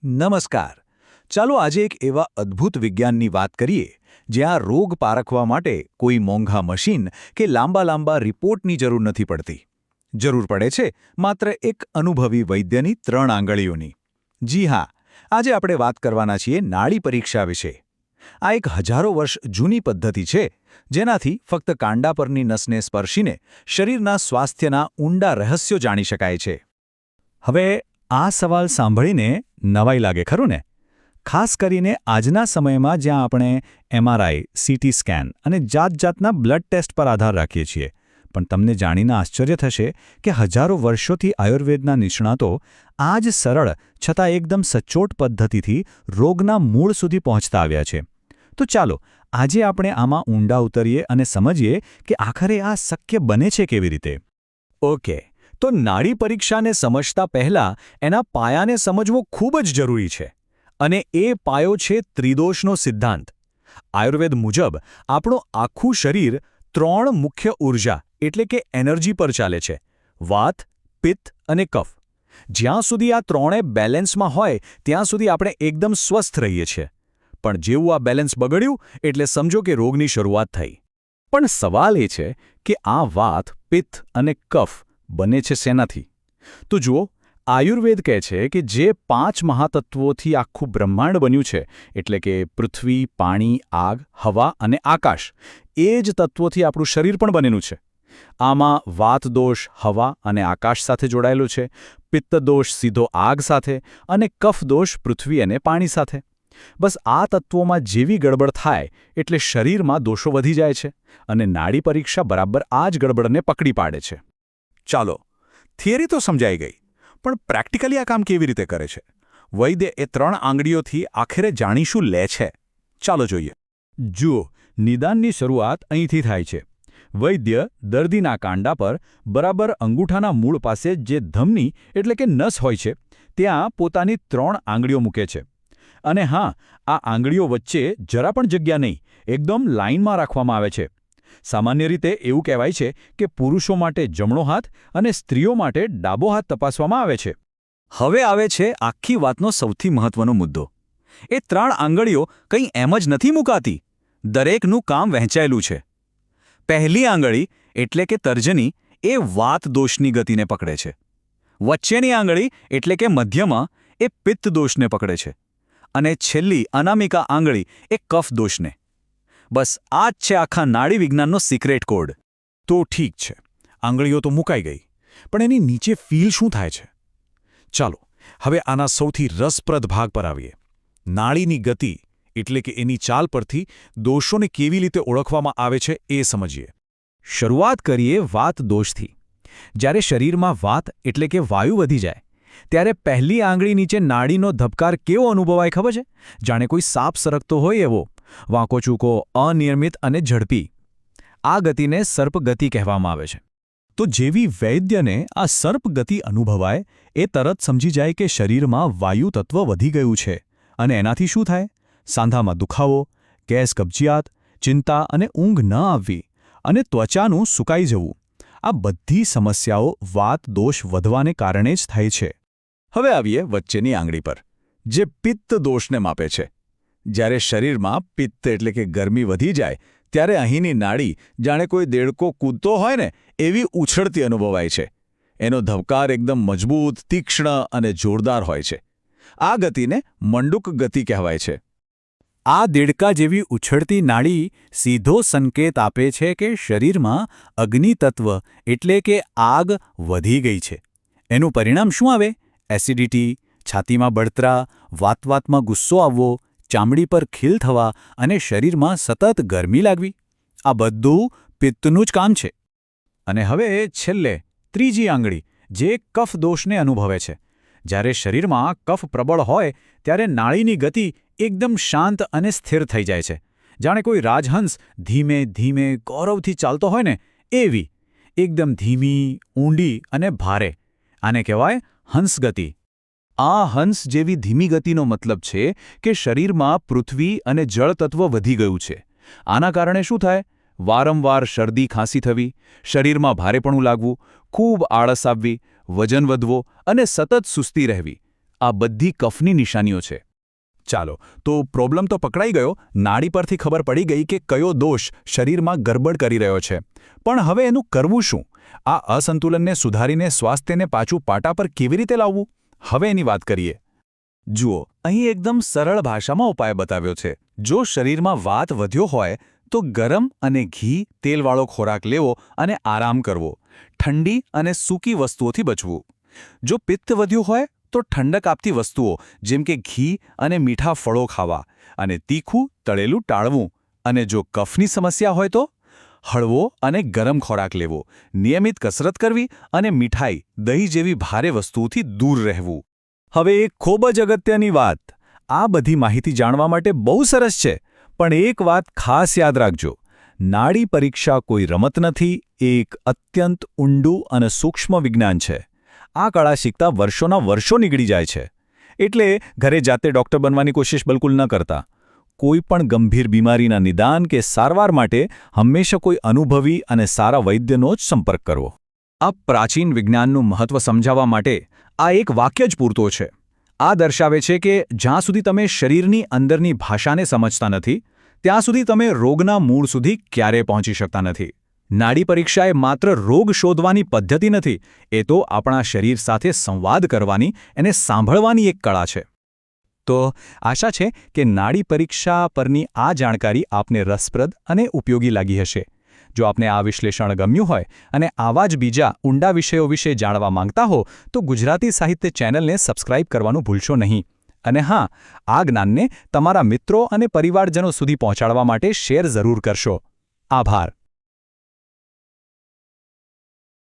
નમસ્કાર. ચાલો આજે એક એવા અદ્ભુત વિજ્ઞાનની વાત કરીએ જ્યાં રોગ પારખવા માટે કોઈ મોંઘા મશીન કે લાંબા રિપોર્ટની જરૂર નથી પડતી. જરૂર પડે છે માત્ર એક અનુભવી વૈદ્યની 3 આંગળીઓની. જી હા, આજે આપણે વાત કરવાના છીએ નાડી પરીક્ષા વિશે. આ એક હજારો વર્ષ જૂની પદ્ધતિ છે જેનાથી ફક્ત કાંડા પરની નસને સ્પર્શીને શરીરના સ્વાસ્થ્યના ઊંડા રહસ્યો જાણી શકાય છે. હવે આ સવાલ સાંભળીને નવાઈ લાગે ખરું ને? ખાસ કરીને આજના સમયમાં જ્યાં આપણે એમઆરઆઈ, સીટી સ્કેન અને જાતજાતના બ્લડ ટેસ્ટ પર આધાર રાખીએ છીએ. પણ તમને જાણીને આશ્ચર્ય થશે કે હજારો વર્ષોથી આયુર્વેદના નિષ્ણાતો આ જ સરળ છતાં એકદમ સચોટ પદ્ધતિથી રોગના મૂળ સુધી પહોંચતા આવ્યા છે. તો ચાલો આજે આપણે આમાં ઊંડા ઉતરીએ અને સમજીએ કે આખરે આ શક્ય બને છે કેવી રીતે. ઓકે, તો નાડી પરીક્ષાને સમજતા પહેલા એના પાયાને સમજવો ખૂબ જ જરૂરી છે. અને એ પાયો છે ત્રિદોષનો સિદ્ધાંત. આયુર્વેદ મુજબ આપણું આખું શરીર 3 મુખ્ય ઊર્જા એટલે કે એનર્જી પર ચાલે છે: વાત, પિત્ત અને કફ. જ્યાં સુધી આ ત્રણે બેલેન્સમાં હોય ત્યાં સુધી આપણે એકદમ સ્વસ્થ રહીએ છીએ. પણ જેવું આ બેલેન્સ બગડ્યું એટલે સમજો કે રોગની શરૂઆત થઈ. પણ સવાલ એ છે કે આ વાત, પિત્ત અને કફ બને છે શેનાથી? તો જુઓ, આયુર્વેદ કહે છે કે જે 5 મહાતત્વોથી આખું બ્રહ્માંડ બન્યું છે, એટલે કે પૃથ્વી, પાણી, આગ, હવા અને આકાશ, એ જ તત્વોથી આપણું શરીર પણ બનેલું છે. આમાં વાત દોષ હવા અને આકાશ સાથે જોડાયેલો છે, પિત્ત દોષ સીધો આગ સાથે અને કફ દોષ પૃથ્વી અને પાણી સાથે. બસ આ તત્વોમાં જેવી ગડબડ થાય એટલે શરીરમાં દોષો વધી જાય છે અને નાડી પરીક્ષા બરાબર આ જ ગડબડને પકડી પાડે છે. ચાલો, થિયરી તો સમજાઈ ગઈ, પણ પ્રેક્ટિકલી આ કામ કેવી રીતે કરે છે? વૈદ્ય એ 3 આંગળીઓથી આખરે જાણી શું લે છે? ચાલો જોઈએ. જુઓ, નિદાનની શરૂઆત અહીંથી થાય છે. વૈદ્ય દર્દીના કાંડા પર બરાબર અંગૂઠાના મૂળ પાસે જે ધમની એટલે કે નસ હોય છે ત્યાં પોતાની 3 આંગળીઓ મૂકે છે. અને હા, આ આંગળીઓ વચ્ચે જરા પણ જગ્યા નહીં, એકદમ લાઇનમાં રાખવામાં આવે છે. સામાન્ય રીતે એવું કહેવાય છે કે પુરુષો માટે જમણો હાથ અને સ્ત્રીઓ માટે ડાબો હાથ તપાસવામાં આવે છે. હવે આવે છે આખી વાતનો સૌથી મહત્વનો મુદ્દો. એ 3 આંગળીઓ કંઈ એમ જ નથી મુકાતી. દરેકનું કામ વહેંચાયેલું છે. પહેલી આંગળી એટલે કે તર્જની એ વાત દોષની ગતિને પકડે છે. વચ્ચેની આંગળી એટલે કે મધ્યમાં એ પિત્ત દોષને પકડે છે. અને છેલ્લી અનામિકા આંગળી એ કફ દોષને. બસ આ જ છે આખા નાડી વિજ્ઞાનનો સિક્રેટ કોડ. તો ઠીક છે, આંગળીઓ તો મુકાઈ ગઈ, પણ એની નીચે ફીલ શું થાય છે? ચાલો હવે આના સૌથી રસપ્રદ ભાગ પર આવીએ. નાડીની ગતિ એટલે કે એની ચાલ પરથી દોષોને કેવી રીતે ઓળખવામાં આવે છે એ સમજીએ. શરૂઆત કરીએ વાત દોષથી. જ્યારે શરીરમાં વાત એટલે કે વાયુ વધી જાય ત્યારે પહેલી આંગળી નીચે નાડીનો ધબકાર કેવો અનુભવાય ખબર છે? જાણે કોઈ સાપ સરકતો હોય એવો. વાંકો ચૂકો, અનિયમિત અને ઝડપી. આ ગતિને સર્પગતિ કહેવામાં આવે છે. તો જેવી વૈદ્યને આ સર્પગતિ અનુભવાય એ તરત સમજી જાય કે શરીરમાં વાયુ તત્વ વધી ગયું છે. અને એનાથી શું થાય? સાંધામાં દુખાવો, ગેસ, કબજિયાત, ચિંતા અને ઊંઘ ન આવવી અને ત્વચાનું સુકાઈ જવું. આ બધી સમસ્યાઓ વાત દોષ વધવાને કારણે જ થાય છે. હવે આવીએ વચ્ચેની આંગળી પર, જે પિત્ત દોષને માપે છે. જ્યારે શરીરમાં પિત્ત એટલે કે ગરમી વધી જાય ત્યારે અહીંની નાડી જાણે કોઈ દેડકો કૂદતો હોય ને એવી ઉછળતી અનુભવાય છે. એનો ધબકાર એકદમ મજબૂત, તીક્ષ્ણ અને જોરદાર હોય છે. આ ગતિને મંડુક ગતિ કહેવાય છે. આ દેડકા જેવી ઉછળતી નાડી સીધો સંકેત આપે છે કે શરીરમાં અગ્નિ તત્વ એટલે કે આગ વધી ગઈ છે. એનું પરિણામ શું આવે? એસિડિટી, છાતીમાં બળતરા, વાતમાં ગુસ્સો આવવો, ચામડી પર ખીલ થવા અને શરીરમાં સતત ગરમી લાગવી. આ બધું પિત્તનું જ કામ છે. અને હવે છેલ્લે ત્રીજી આંગળી, જે કફ દોષને અનુભવે છે. જ્યારે શરીરમાં કફ પ્રબળ હોય ત્યારે નાડીની ગતિ એકદમ શાંત અને સ્થિર થઈ જાય છે. જાણે કોઈ રાજહંસ ધીમે ધીમે ગૌરવથી ચાલતો હોય ને એવી. એકદમ ધીમી, ઊંડી અને ભારે. આને કહેવાય હંસગતિ. આ હંસ જેવી ધીમી ગતિનો મતલબ છે કે શરીરમાં પૃથ્વી અને જળ તત્વ વધી ગયું છે. આના કારણે શું થાય? વારંવાર શરદી ખાંસી થવી, શરીરમાં ભારેપણું લાગવું, ખૂબ આળસ આવવી, વજન વધવો અને સતત સુસ્તી રહેવી. આ બધી કફની નિશાનીઓ છે. ચાલો, તો પ્રોબ્લેમ તો પકડાઈ ગયો, નાડી પરથી ખબર પડી ગઈ કે કયો દોષ શરીરમાં ગરબડ કરી રહ્યો છે. પણ હવે એનું કરવું શું? આ અસંતુલનને સુધારીને સ્વાસ્થ્યને પાછું પાટા પર કેવી રીતે લાવવું? હવે એની વાત કરીએ. જુઓ, અહીં એકદમ સરળ ભાષામાં ઉપાય બતાવ્યો છે. જો શરીરમાં વાત વધ્યો હોય તો ગરમ અને ઘી તેલવાળો ખોરાક લેવો અને આરામ કરવો. ઠંડી અને સૂકી વસ્તુઓથી બચવું. જો પિત્ત વધ્યું હોય તો ઠંડક આપતી વસ્તુઓ જેમ કે ઘી અને મીઠા ફળો ખાવા અને તીખું તળેલું ટાળવું. અને જો કફની સમસ્યા હોય તો હળવો અને ગરમ ખોરાક લેવો, નિયમિત કસરત કરવી અને મીઠાઈ, દહીં જેવી ભારે વસ્તુઓથી દૂર રહેવું. હવે એક ખૂબ જ અગત્યની વાત. આ બધી માહિતી જાણવા માટે બહુ સરસ છે, પણ એક વાત ખાસ યાદ રાખજો. નાડી પરીક્ષા કોઈ રમત નથી, એક અત્યંત ઊંડું અને સૂક્ષ્મ વિજ્ઞાન છે. આ કળા શીખતા વર્ષોના વર્ષો નીકળી જાય છે. એટલે ઘરે જાતે ડૉક્ટર બનવાની કોશિશ બિલકુલ ન કરતા. કોઈ પણ ગંભીર બીમારીના નિદાન કે સારવાર માટે હંમેશા કોઈ અનુભવી અને સારા વૈદ્યનો જ સંપર્ક કરવો. આ પ્રાચીન વિજ્ઞાનનું મહત્વ સમજાવવા માટે આ એક વાક્ય જ પૂરતો છે. આ દર્શાવે છે કે જ્યાં સુધી તમે શરીરની અંદરની ભાષાને સમજતા નથી, ત્યાં સુધી તમે રોગના મૂળ સુધી ક્યારેય પહોંચી શકતા નથી. નાડી પરીક્ષા એ માત્ર રોગ શોધવાની પદ્ધતિ નથી, એ તો આપણા શરીર સાથે સંવાદ કરવાની, એને સાંભળવાની એક કળા છે. તો આશા છે કે નાડી પરીક્ષા પરની આ જાણકારી આપને રસપ્રદ અને ઉપયોગી લાગી હશે. જો આપને આ વિશ્લેષણ ગમ્યું હોય અને આવા જ બીજા ઊંડા વિષયો વિશે જાણવા માંગતા હો તો ગુજરાતી સાહિત્ય ચેનલને સબસ્ક્રાઇબ કરવાનું ભૂલશો નહીં. અને હા, આ જ્ઞાનને તમારા મિત્રો અને પરિવારજનો સુધી પહોંચાડવા માટે શેર જરૂર કરશો. આભાર.